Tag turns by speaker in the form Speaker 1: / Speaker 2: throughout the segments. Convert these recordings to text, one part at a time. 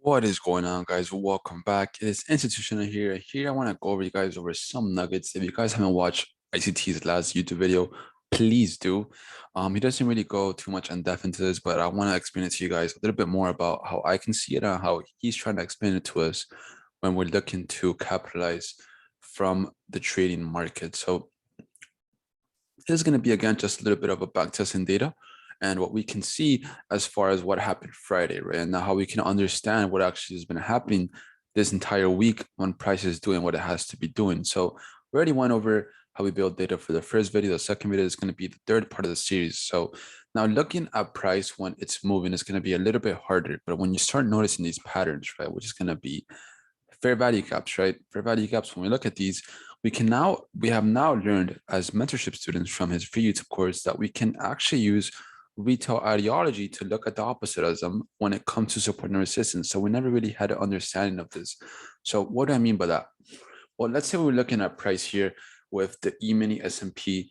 Speaker 1: What is going on, guys? Welcome back. It is Institutional here. Here, I want to go over you guys over some nuggets. If you guys haven't watched ICT's last YouTube video, please do. He doesn't really go too much in depth into this, but I want to explain it to you guys a little bit more about how I can see it and how he's trying to explain it to us when we're looking to capitalize from the trading market. So this is going to be, again, just a little bit of a back testing data and what we can see as far as what happened Friday, right? And now how we can understand what actually has been happening this entire week when price is doing what it has to be doing. So we already went over how we build data for the first video. The second video is going to be the third part of the series. So now looking at price when it's moving is going to be a little bit harder. But when you start noticing these patterns, right, which is going to be fair value gaps, right? Fair value gaps, when we look at these, we have now learned as mentorship students from his free YouTube course that we can actually use retail ideology to look at the opposite of them when it comes to support and resistance. So we never really had an understanding of this. So what do I mean by that? Well, let's say we're looking at price here with the E-mini S&P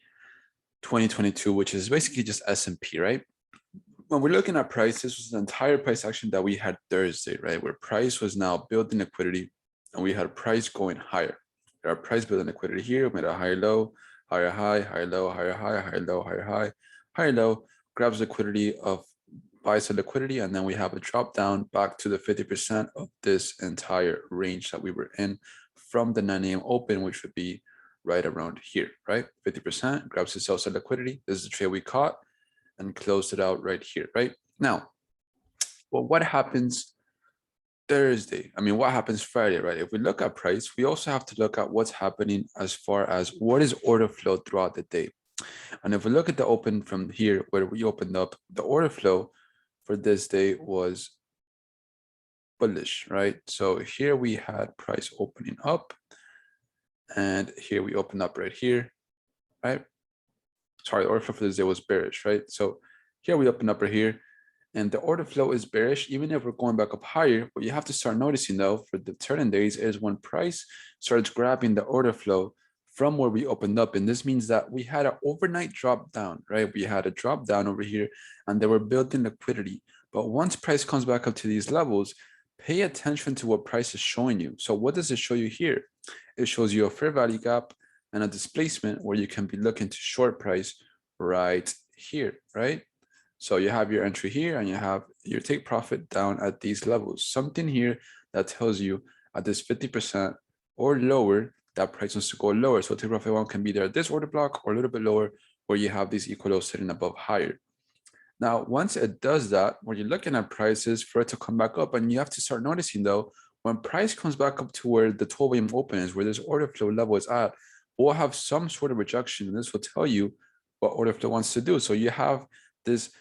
Speaker 1: 2022, which is basically just S&P, right? When we're looking at price, this was the entire price action that we had Thursday, right? Where price was now building liquidity and we had price going higher. Our price building liquidity here, made a higher low, higher high, higher low, higher high, higher low, higher high, higher low, grabs liquidity of buys the liquidity, and then we have a drop down back to the 50% of this entire range that we were in from the 9 a.m. open, which would be right around here, right? 50% grabs the sell side liquidity. This is the trade we caught and closed it out right here, right? Now, well, what happens Thursday? I mean, what happens Friday, right? If we look at price, we also have to look at what's happening as far as what is order flow throughout the day. And if we look at the open from here, where we opened up, the order flow for this day was bullish, right? So here we had price opening up, and here we opened up right here, right? Sorry, the order flow for this day was bearish, right? So here we opened up right here, and the order flow is bearish. Even if we're going back up higher, what you have to start noticing though for the turning days is when price starts grabbing the order flow from where we opened up. And this means that we had an overnight drop down, right? We had a drop down over here and they were building liquidity. But once price comes back up to these levels, pay attention to what price is showing you. So what does it show you here? It shows you a fair value gap and a displacement where you can be looking to short price right here, right? So you have your entry here and you have your take profit down at these levels. Something here that tells you at this 50% or lower, that price wants to go lower. So take profit one can be there at this order block or a little bit lower where you have these equal lows sitting above higher. Now, once it does that, when you're looking at prices for it to come back up, and you have to start noticing though, when price comes back up to where the 12 a.m. open is, where this order flow level is at, we'll have some sort of rejection, and this will tell you what order flow wants to do. So you have this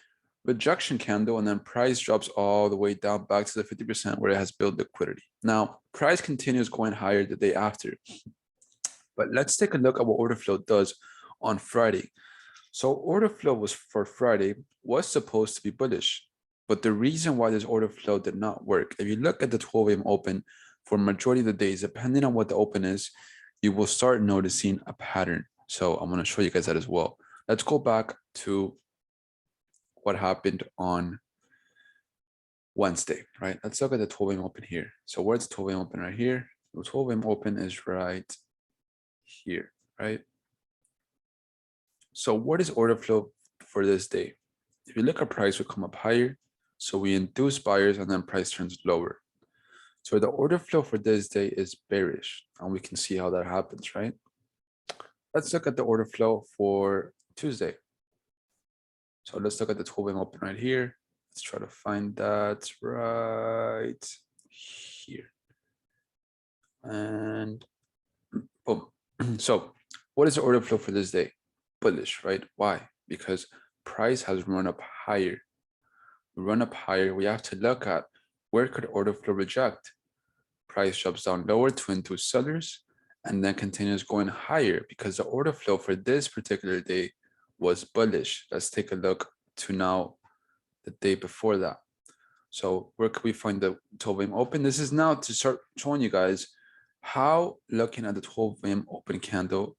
Speaker 1: rejection candle, and then price drops all the way down back to the 50% where it has built liquidity. Now, price continues going higher the day after. But let's take a look at what order flow does on Friday. So order flow was for Friday was supposed to be bullish, but the reason why this order flow did not work, if you look at the 12 a.m. open for majority of the days, depending on what the open is, you will start noticing a pattern. So I'm going to show you guys that as well. Let's go back to what happened on Wednesday, right? Let's look at the 12 a.m. open here. So where's the 12 a.m. open right here? The 12 a.m. open is right here, right? So what is order flow for this day? If you look at price, will come up higher. So we induce buyers and then price turns lower. So the order flow for this day is bearish, and we can see how that happens, right? Let's look at the order flow for Tuesday. So let's look at the 12 a.m. open right here. Let's try to find that right here. And boom. So what is the order flow for this day? Bullish, right? Why? Because price has run up higher. We run up higher. We have to look at where could order flow reject. Price drops down lower to induce sellers and then continues going higher because the order flow for this particular day was bullish. Let's take a look to now the day before that. So where could we find the 12 a.m. open? This is now to start showing you guys how looking at the 12 a.m. open candle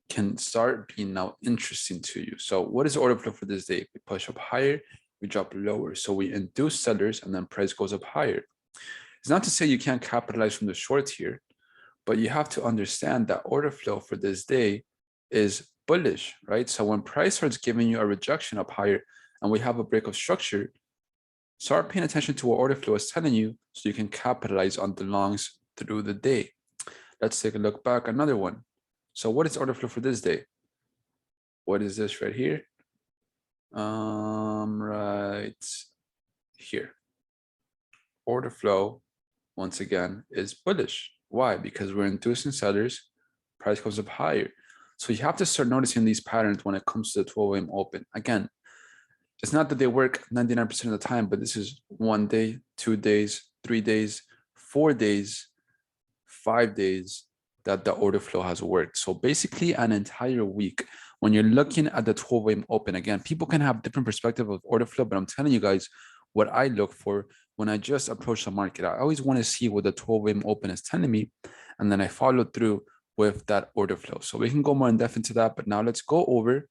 Speaker 1: can start being now interesting to you. So what is the order flow for this day? We push up higher. we drop lower. So we induce sellers and then price goes up higher. It's not to say you can't capitalize from the shorts here, but you have to understand that order flow for this day is bullish, right? So when price starts giving you a rejection up higher and we have a break of structure, start paying attention to what order flow is telling you so you can capitalize on the longs through the day. Let's take a look back, another one. So what is order flow for this day? What is this right here? Right here. Order flow, once again, is bullish. Why? Because we're inducing sellers, price goes up higher. So you have to start noticing these patterns when it comes to the 12 a.m. open. Again, it's not that they work 99% of the time, but this is 1 day, 2 days, 3 days, 4 days, 5 days that the order flow has worked. So basically an entire week. When you're looking at the 12 a.m. open, again, people can have different perspective of order flow, but I'm telling you guys what I look for when I just approach the market. I always want to see what the 12 a.m. open is telling me, and then I follow through with that order flow. So we can go more in depth into that, but now let's go over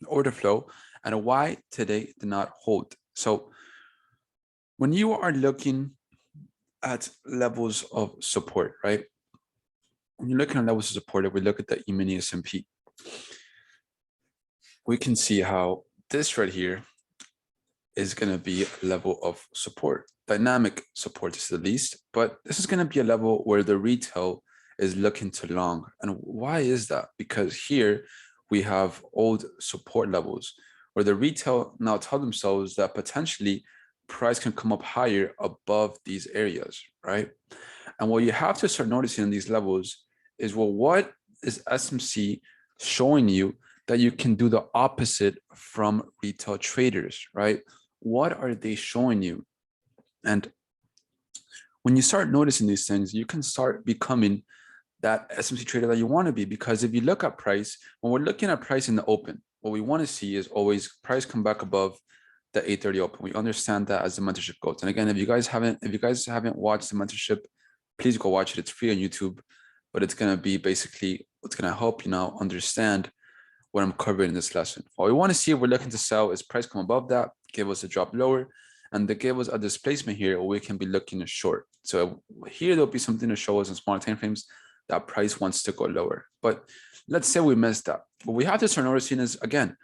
Speaker 1: order flow and why today did not hold. So when you are looking at levels of support, right? When you're looking at levels of support, if we look at the E-mini S&P, we can see how this right here is going to be a level of support, dynamic support to the least, but this is going to be a level where the retail is looking to long. And why is that? Because here we have old support levels where the retail now tell themselves that potentially price can come up higher above these areas, right? And what you have to start noticing in these levels is, well, what is SMC showing you that you can do the opposite from retail traders, right? What are they showing you? And when you start noticing these things, you can start becoming that SMC trader that you want to be. Because if you look at price, when we're looking at price in the open, what we want to see is always price come back above the 830 open. We understand that as the mentorship goes. And again, if you guys haven't watched the mentorship, please go watch it. It's free on YouTube, but it's going to be basically what's going to help you now understand what I'm covering in this lesson. What we want to see if we're looking to sell is price come above that, give us a drop lower, and they give us a displacement here, or we can be looking to short. So here there'll be something to show us in smaller time frames that price wants to go lower. But let's say we missed that. What we have to start noticing is, again,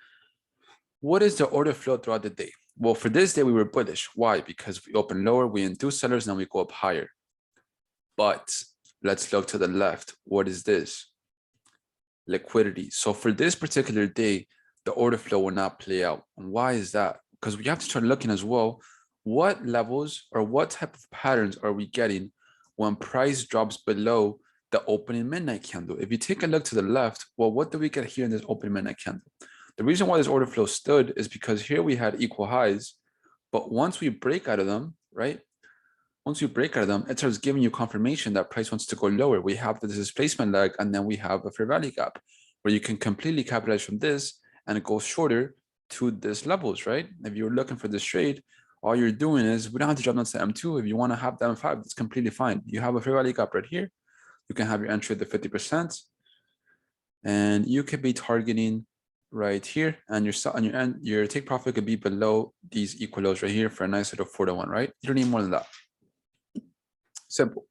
Speaker 1: what is the order flow throughout the day? Well, for this day, we were bullish. Why? Because we open lower, we induce sellers, and then we go up higher. But let's look to the left. What is this? Liquidity. So for this particular day, the order flow will not play out. And why is that? Because we have to start looking as well, what levels or what type of patterns are we getting when price drops below the opening midnight candle? If you take a look to the left, well, what do we get here in this opening midnight candle? The reason why this order flow stood is because here we had equal highs, but once we break out of them, right? Once you break out of them, it starts giving you confirmation that price wants to go lower. We have the displacement leg, and then we have a fair value gap where you can completely capitalize from this and go shorter to this levels, right? If you're looking for this trade, all you're doing is, we don't have to jump down to M2. If you want to have the M5, that's completely fine. You have a fair value gap right here. You can have your entry at the 50%, and you could be targeting right here, and your take profit could be below these equal lows right here for a nice little 4-to-1, right? You don't need more than that. Simple.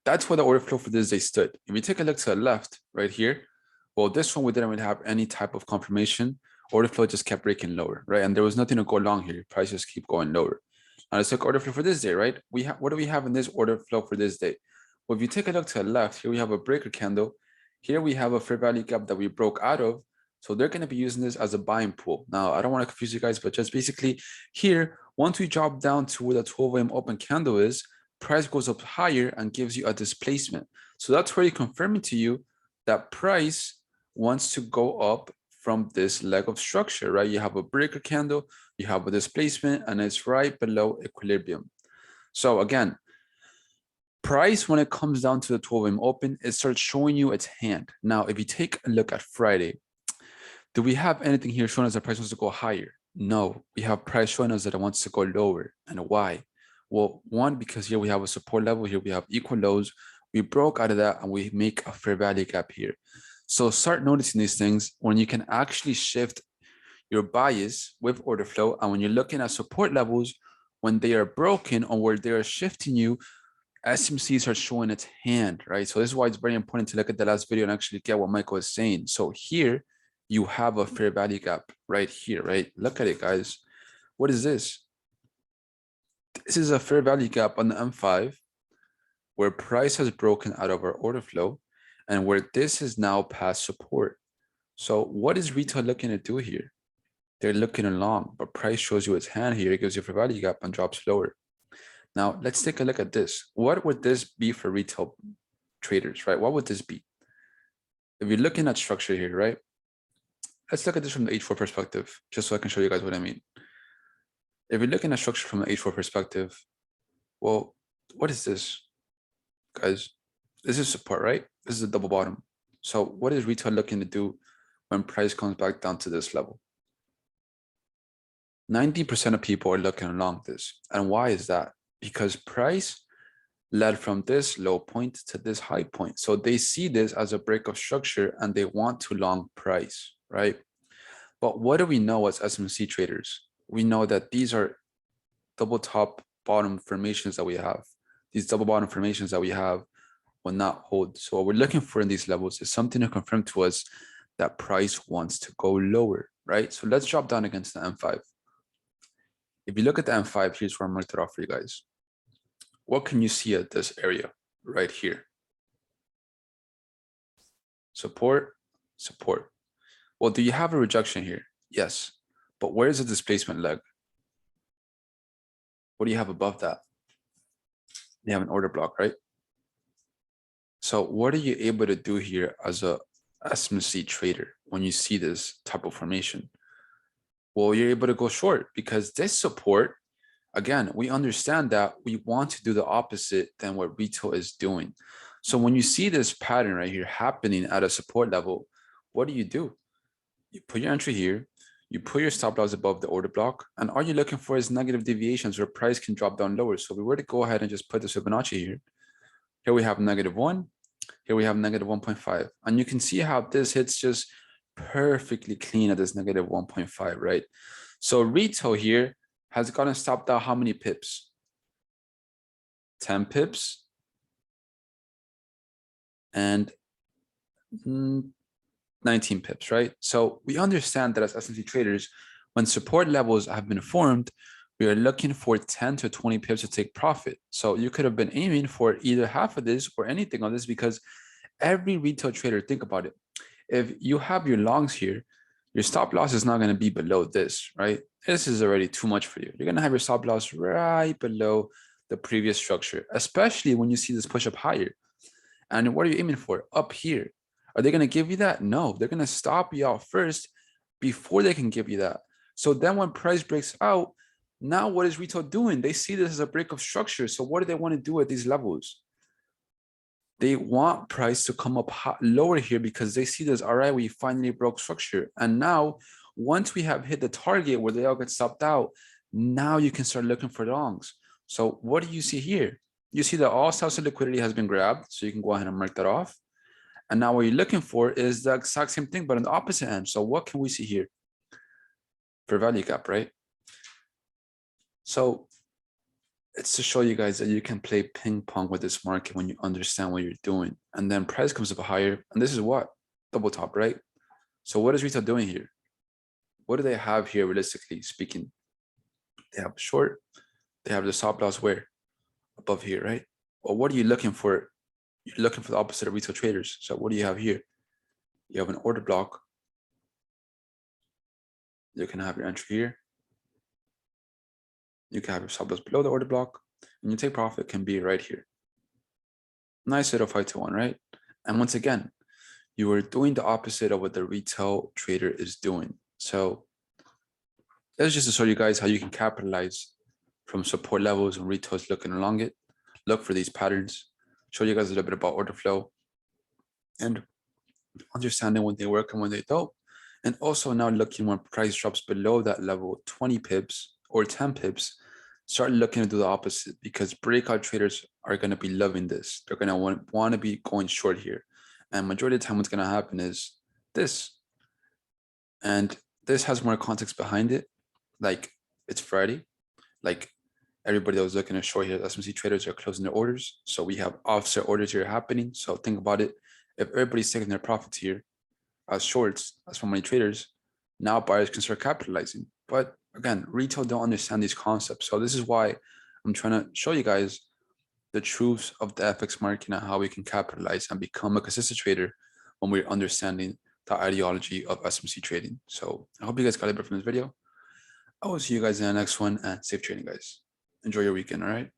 Speaker 1: That's where the order flow for this day stood. If we take a look to the left right here, well, this one we didn't really have any type of confirmation. Order flow just kept breaking lower, right? And there was nothing to go long here. Prices keep going lower. Now let's look order flow for this day, right? What do we have in this order flow for this day? Well, if you take a look to the left, here we have a breaker candle. Here we have a fair value gap that we broke out of. So they're going to be using this as a buying pool. Now, I don't want to confuse you guys, but just basically here, once we drop down to where the 12 a.m. open candle is, price goes up higher and gives you a displacement. So that's already confirming to you that price wants to go up from this leg of structure, right? You have a breaker candle, you have a displacement, and it's right below equilibrium. So again, price, when it comes down to the 12 a.m. open, it starts showing you its hand. Now, if you take a look at Friday, do we have anything here showing us that price wants to go higher? No, we have price showing us that it wants to go lower. And why? Well, one, because here we have a support level, here we have equal lows. We broke out of that and we make a fair value gap here. So start noticing these things when you can actually shift your bias with order flow. And when you're looking at support levels, when they are broken or where they are shifting you, SMC starts showing its hand, right? So this is why it's very important to look at the last video and actually get what Michael is saying. So here you have a fair value gap right here, right? Look at it, guys. What is this? This is a fair value gap on the M5 where price has broken out of our order flow and where this is now past support. So what is retail looking to do here? They're looking along, but price shows you its hand here. It gives you a fair value gap and drops lower. Now let's take a look at this. What would this be for retail traders, right? What would this be? If you're looking at structure here, right? Let's look at this from the H4 perspective, just so I can show you guys what I mean. If you're looking at structure from the H4 perspective, well, what is this? Guys, this is support, right? This is a double bottom. So what is retail looking to do when price comes back down to this level? 90% of people are looking along this. And why is that? Because price led from this low point to this high point. So they see this as a break of structure and they want to long price, right? But what do we know as SMC traders? We know that these are double top bottom formations that we have. These double bottom formations that we have will not hold. So what we're looking for in these levels is something to confirm to us that price wants to go lower, right? So let's drop down against the M5. If you look at the M5, here's where I marked it off for you guys. What can you see at this area right here? Support, support. Well, do you have a rejection here? Yes. But where's the displacement leg? What do you have above that? You have an order block, right? So what are you able to do here as a SMC trader when you see this type of formation? Well, you're able to go short because this support, again, we understand that we want to do the opposite than what retail is doing. So when you see this pattern right here happening at a support level, what do? You put your entry here, you put your stop loss above the order block, and all you're looking for is negative deviations where price can drop down lower. So if we were to go ahead and just put the Fibonacci here, here we have -1, here we have -1.5, and you can see how this hits just perfectly clean at this -1.5, right? So retail here has gotten stopped out how many pips? 10 pips and 19 pips, right? So we understand that as SMC traders, when support levels have been formed, we are looking for 10 to 20 pips to take profit. So you could have been aiming for either half of this or anything on this because every retail trader, think about it. If you have your longs here, your stop loss is not going to be below this, right? This is already too much for you. You're going to have your stop loss right below the previous structure, especially when you see this push up higher. And what are you aiming for? Up here. Are they going to give you that? No, they're going to stop you out first before they can give you that. So then when price breaks out, now what is retail doing? They see this as a break of structure. So what do they want to do at these levels? They want price to come up lower here because they see this, all right, we finally broke structure. And now once we have hit the target where they all get stopped out, now you can start looking for longs. So what do you see here? You see that all sales and liquidity has been grabbed. So you can go ahead and mark that off. And now what you're looking for is the exact same thing, but on the opposite end. So what can we see here? Fair value gap, right? So it's to show you guys that you can play ping pong with this market when you understand what you're doing. And then price comes up higher. And this is what? Double top, right? So what is retail doing here? What do they have here, realistically speaking? They have a short. They have the stop loss where? Above here, right? Well, what are you looking for? You're looking for the opposite of retail traders. So what do you have here? You have an order block. You can have your entry here. You can have your stop loss below the order block, and your take profit can be right here. Nice little 5-to-1, right? And once again, you are doing the opposite of what the retail trader is doing. So that's just to show you guys how you can capitalize from support levels when retail is looking along it. Look for these patterns. Show you guys a little bit about order flow and understanding when they work and when they don't. And also now looking when price drops below that level, 20 pips or 10 pips, start looking to do the opposite because breakout traders are going to be loving this. They're going to want to be going short here. And majority of the time what's going to happen is this. And this has more context behind it. Like it's Friday, like everybody that was looking at short here, SMC traders are closing their orders. So we have offset orders here happening. So think about it. If everybody's taking their profits here as shorts, as for money traders, now buyers can start capitalizing. But again, retail don't understand these concepts. So this is why I'm trying to show you guys the truths of the FX market and how we can capitalize and become a consistent trader when we're understanding the ideology of SMC trading. So I hope you guys got a bit from this video. I will see you guys in the next one and safe trading, guys. Enjoy your weekend, all right?